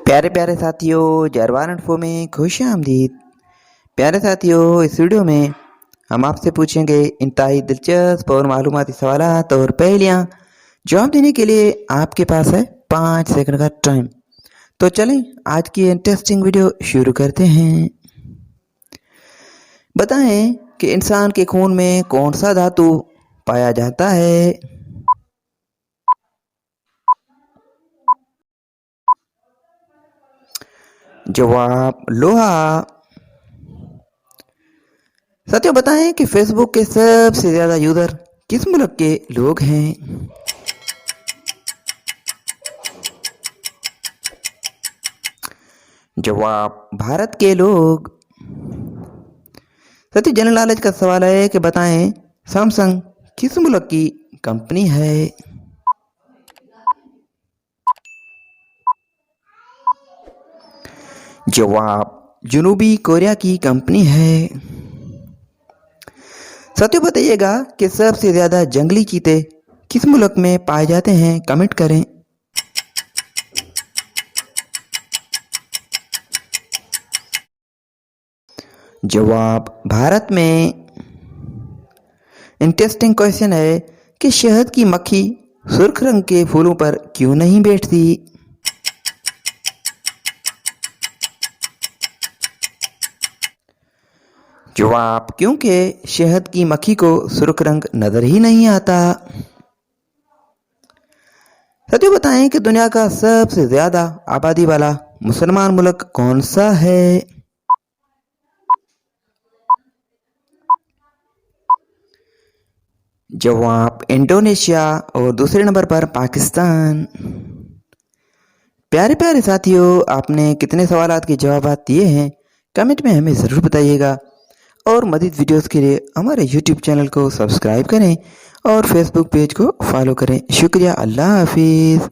प्यारे प्यारे साथियों, जरवान इन्फो में खुश आमदीद। प्यारे साथियों, इस वीडियो में हम आपसे पूछेंगे इंतहाई दिलचस्प और मालूमाती सवालात और पहेलियाँ। जवाब देने के लिए आपके पास है 5 सेकंड का टाइम। तो चलें आज की इंटरेस्टिंग वीडियो शुरू करते हैं। बताएं कि इंसान के खून में कौन सा धातु पाया जाता है। जवाब लोहा। साथियों बताएं कि फेसबुक के सबसे ज्यादा यूजर किस मुल्क के लोग हैं। जवाब भारत के लोग। साथियों जनरल नॉलेज का सवाल है कि बताएं सैमसंग किस मुल्क की कंपनी है। जवाब जनूबी कोरिया की कंपनी है। साथियों बताइएगा कि सबसे ज्यादा जंगली चीते किस मुल्क में पाए जाते हैं, कमेंट करें। जवाब भारत में। इंटरेस्टिंग क्वेश्चन है कि शहद की मक्खी सुर्ख रंग के फूलों पर क्यों नहीं बैठती। जवाब क्योंकि शहद की मक्खी को सुर्ख रंग नजर ही नहीं आता। साथियों बताएं कि दुनिया का सबसे ज्यादा आबादी वाला मुसलमान मुल्क कौन सा है। जवाब इंडोनेशिया और दूसरे नंबर पर पाकिस्तान। प्यारे प्यारे साथियों, आपने कितने सवालात के जवाब दिए हैं कमेंट में हमें ज़रूर बताइएगा। और मज़ीद वीडियोस के लिए हमारे यूट्यूब चैनल को सब्सक्राइब करें और फेसबुक पेज को फॉलो करें। शुक्रिया, अल्लाह हाफिज़।